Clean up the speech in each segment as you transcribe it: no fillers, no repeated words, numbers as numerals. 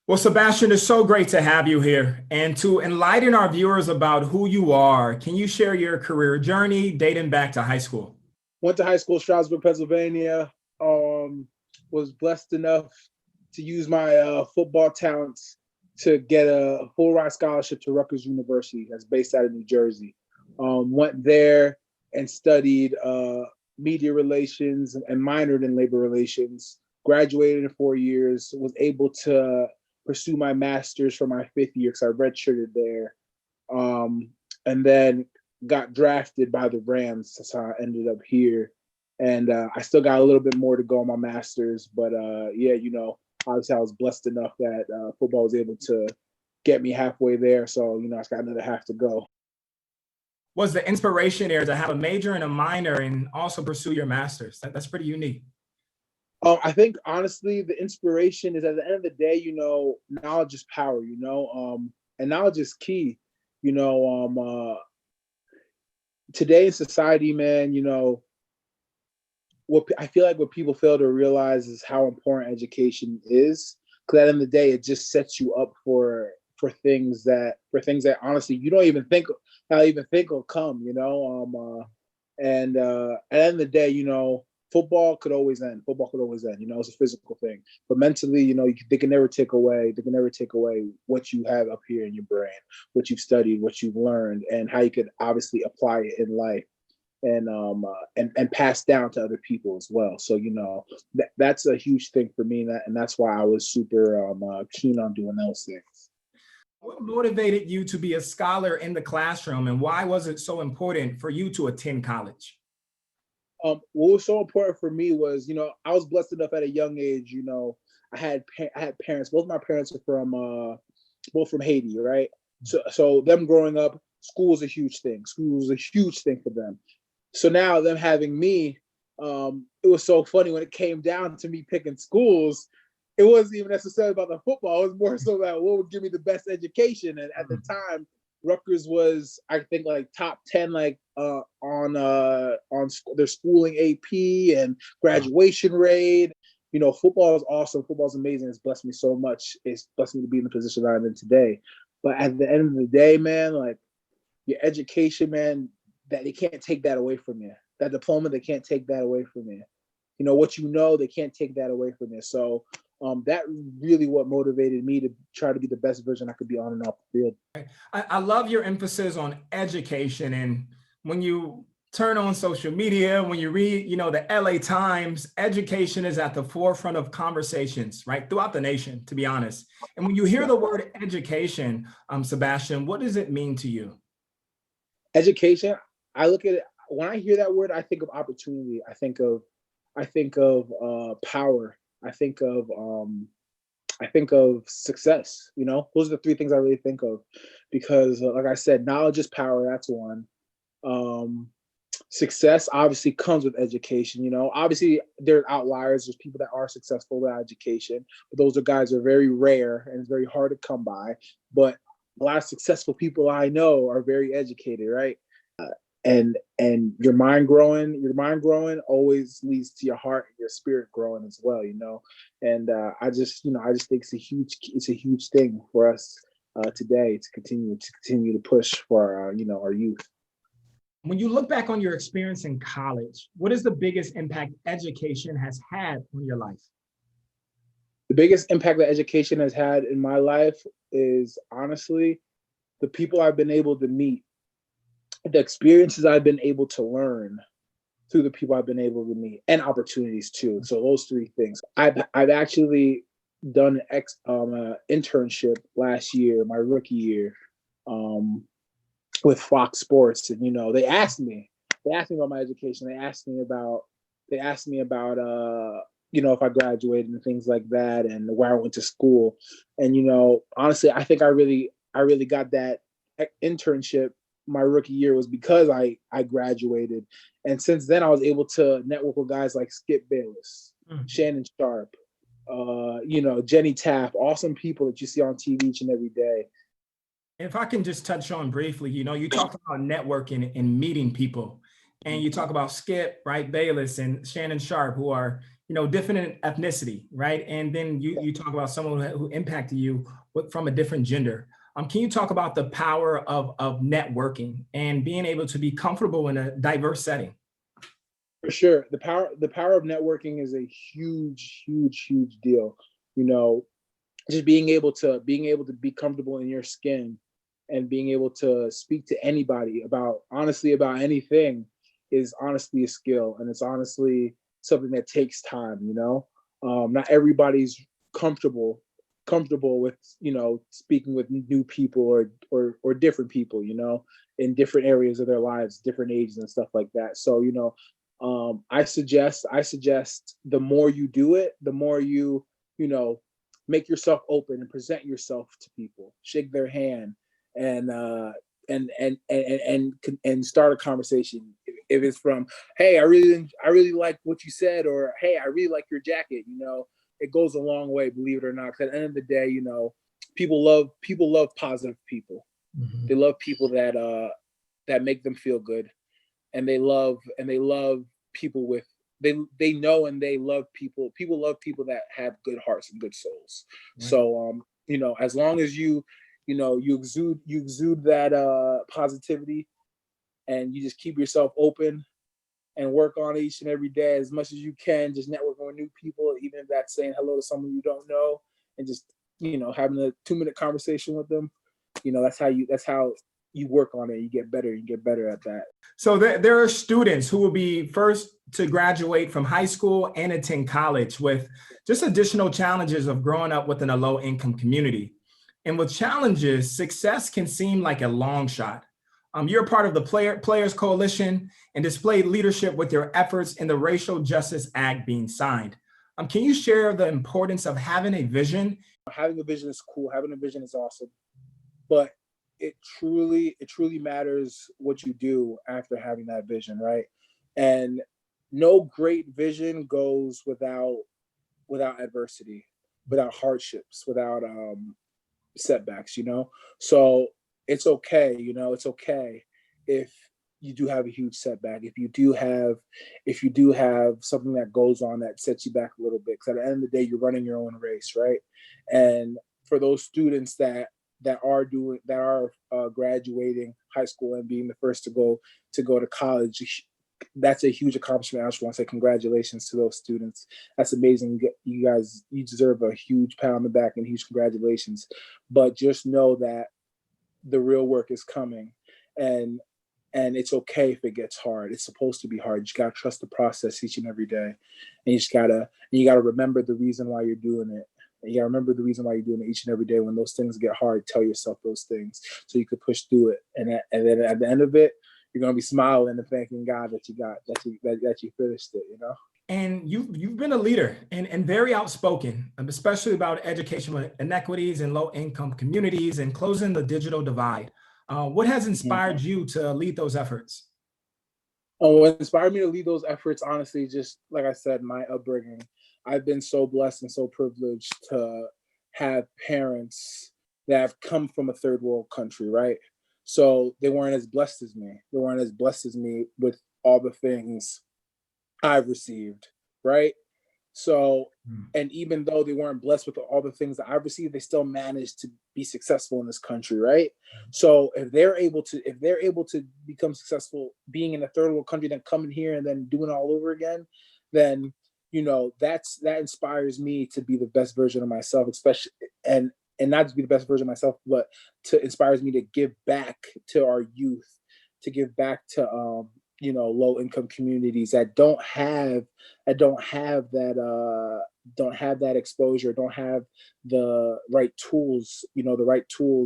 Well, Sebastian, it's so great to have you here. And to enlighten our viewers about who you are, can you share your career journey dating back to high school? Went to high school, Stroudsburg, Pennsylvania. Was blessed enough to use my football talents to get a full ride scholarship to Rutgers University, that's based out of New Jersey. Went there and studied media relations and minored in labor relations. Graduated in 4 years. Was able to pursue my master's for my fifth year because I redshirted there. And then got drafted by the Rams. That's how I ended up here. And I still got a little bit more to go on my master's. But yeah, obviously I was blessed enough that football was able to get me halfway there. So, I just got another half to go. Was the inspiration there to have a major and a minor and also pursue your master's? That's pretty unique. I think honestly, the inspiration is at the end of the day, knowledge is power, and knowledge is key. Today in society, man, what I feel like what people fail to realize is how important education is. Because at the end of the day, it just sets you up for things that honestly you don't even think will come. And at the end of the day, football could always end. It's a physical thing, but mentally, they can never take away what you have up here in your brain, what you've studied, what you've learned, and how you could obviously apply it in life and pass down to other people as well. So that's a huge thing for me, and that's why I was super keen on doing those things. What motivated you to be a scholar in the classroom, and why was it so important for you to attend college? What was so important for me was, I was blessed enough at a young age. I had parents. Both my parents are both from Haiti, right? So them growing up, school was a huge thing. School was a huge thing for them. So now them having me, it was so funny when it came down to me picking schools. It wasn't even necessarily about the football. It was more so about what would give me the best education. And at the time, Rutgers was, I think, like top 10, on their schooling AP and graduation rate. Football is awesome. Football is amazing. It's blessed me so much. It's blessed me to be in the position that I'm in today. But at the end of the day, man, like your education, man, that they can't take that away from you. That diploma, they can't take that away from you. What they can't take that away from you. So that really what motivated me to try to be the best version I could be on and off the field. I love your emphasis on education. And when you turn on social media, when you read, the LA Times, education is at the forefront of conversations, right? Throughout the nation, to be honest. And when you hear the word education, Sebastian, what does it mean to you? Education, I look at it, when I hear that word, I think of opportunity. I think of power. I think of success. Those are the three things I really think of, because like I said, knowledge is power. That's one. Success obviously comes with education. Obviously there are outliers. There's people that are successful without education, but those are guys that are very rare and it's very hard to come by. But a lot of successful people I know are very educated, right? And your mind growing always leads to your heart and your spirit growing as well, and I just think it's a huge thing for us today to continue to push for our youth. When you look back on your experience in college, what is the biggest impact education has had on your life? The biggest impact that education has had in my life is honestly the people I've been able to meet, the experiences I've been able to learn through the people I've been able to meet, and opportunities too. So those three things. I've actually done an internship last year, my rookie year, with Fox Sports, and they asked me about my education. They asked me about if I graduated and things like that, and where I went to school. And honestly, I think I really got that internship my rookie year was because I graduated. And since then I was able to network with guys like Skip Bayless, Shannon Sharp, Jenny Taft, awesome people that you see on TV each and every day. If I can just touch on briefly, you talked about networking and meeting people. and you talk about Skip, right, Bayless and Shannon Sharp, who are, different in ethnicity, right? And then you talk about someone who impacted you from a different gender. Can you talk about the power of networking and being able to be comfortable in a diverse setting? For sure. The power of networking is a huge deal. You know, just being able to be comfortable in your skin and being able to speak to anybody honestly about anything is honestly a skill, and it's honestly something that takes time. Not everybody's comfortable with speaking with new people or different people, in different areas of their lives, different ages and stuff like that. So I suggest the more you do it, the more you know make yourself open and present yourself to people, shake their hand, and and start a conversation. If it's from, hey, I really like what you said, or hey, I really like your jacket, it goes a long way, believe it or not. 'Cause at the end of the day, people love positive people. Mhm. They love people that make them feel good, and they love people with they know and they love people love people that have good hearts and good souls. Right. So as long as you exude that positivity, and you just keep yourself open and work on each and every day as much as you can, just networking with new people, even if that's saying hello to someone you don't know, and just having a 2-minute conversation with them. That's how you work on it. You get better at that. So there are students who will be first to graduate from high school and attend college with just additional challenges of growing up within a low income community. And with challenges, success can seem like a long shot. You're part of the Players Coalition and displayed leadership with your efforts in the Racial Justice Act being signed. Can you share the importance of having a vision? Having a vision is cool. Having a vision is awesome, but it truly matters what you do after having that vision, right? And no great vision goes without adversity, without hardships, without setbacks. So it's okay if you do have a huge setback, if you do have something that goes on that sets you back a little bit, because at the end of the day, you're running your own race, right? And for those students that are graduating high school and being the first to go to college, that's a huge accomplishment. I just want to say congratulations to those students. That's amazing. You deserve a huge pat on the back and huge congratulations. But just know that the real work is coming, and it's okay if it gets hard. It's supposed to be hard. You just gotta trust the process each and every day, and you gotta remember the reason why you're doing it. And you gotta remember the reason why you're doing it each and every day. When those things get hard, tell yourself those things so you could push through it. And then at the end of it, you're gonna be smiling and thanking God that you finished it. And you've been a leader and very outspoken, especially about educational inequities in low income communities and closing the digital divide. What has inspired you to lead those efforts? What inspired me to lead those efforts, honestly, just like I said, my upbringing. I've been so blessed and so privileged to have parents that have come from a third world country, right? So they weren't as blessed as me. They weren't as blessed as me with all the things I've received, right? So, Mm. and even though they weren't blessed with all the things that I've received, they still managed to be successful in this country, right? So if they're able to become successful being in a third world country, then coming here and then doing it all over again, then that inspires me to be the best version of myself, especially and not to be the best version of myself, but to inspires me to give back to our youth, to give back to low income communities that don't have that exposure, don't have the right tools,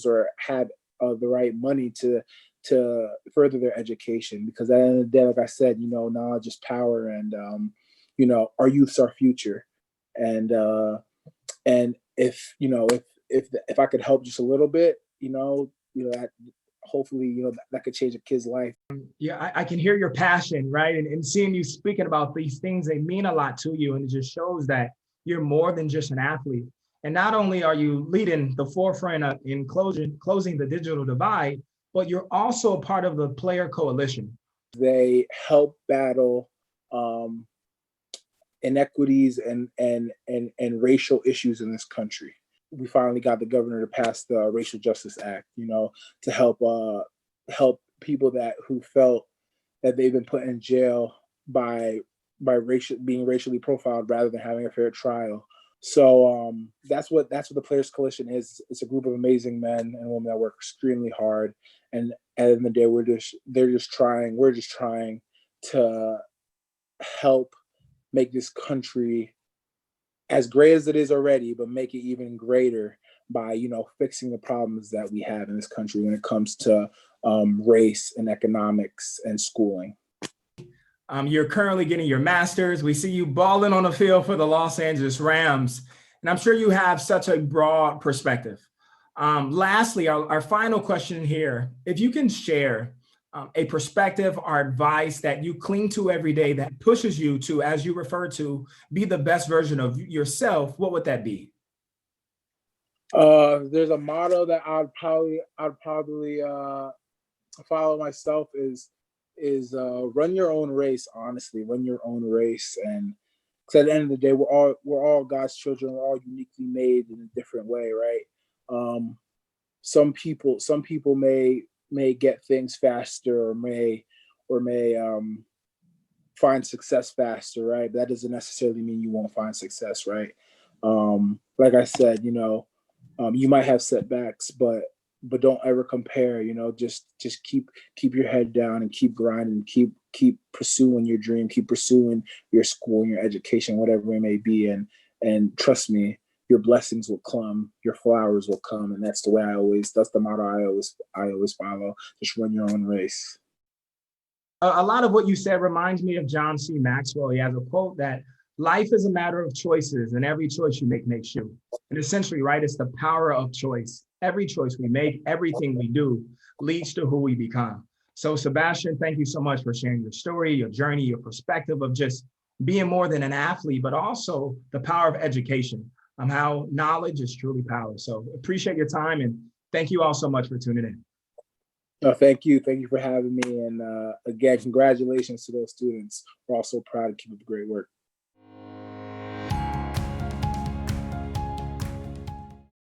or have the right money to further their education. Because at the end of the day, like I said, knowledge is power, and our youth's our future. And if I could help just a little bit, that hopefully that could change a kid's life. Yeah, I can hear your passion, right? And seeing you speaking about these things, they mean a lot to you. And it just shows that you're more than just an athlete. And not only are you leading the forefront in closing the digital divide, but you're also a part of the Player Coalition. They help battle inequities and racial issues in this country. We finally got the governor to pass the Racial Justice Act, to help people who felt that they've been put in jail by being racially profiled rather than having a fair trial. So that's what the Players Coalition is. It's a group of amazing men and women that work extremely hard. And at the end of the day, we're just trying to help make this country as great as it is already, but make it even greater by, fixing the problems that we have in this country when it comes to race and economics and schooling. You're currently getting your master's. We see you balling on the field for the Los Angeles Rams, and I'm sure you have such a broad perspective. Lastly, our final question here, if you can share a perspective or advice that you cling to every day that pushes you to, as you refer to, be the best version of yourself, what would that be? There's a motto that I'd probably follow myself is run your own race. Honestly, run your own race, and because at the end of the day, we're all God's children. We're all uniquely made in a different way, right? Some people may get things faster, or may find success faster, right? But that doesn't necessarily mean you won't find success, right? Like I said, you might have setbacks, but don't ever compare. Just keep your head down and keep grinding, keep pursuing your dream, keep pursuing your school and your education, whatever it may be, and trust me, your blessings will come, your flowers will come, and that's the motto I always follow. Just run your own race. A lot of what you said reminds me of John C. Maxwell. He has a quote that life is a matter of choices, and every choice you make makes you. And essentially, right, it's the power of choice. Every choice we make, everything we do leads to who we become. So Sebastian, thank you so much for sharing your story, your journey, your perspective of just being more than an athlete, but also the power of education, how knowledge is truly power. So appreciate your time, and thank you all so much for tuning in. Thank you for having me, and again, congratulations to those students. We're all so proud to keep up the great work.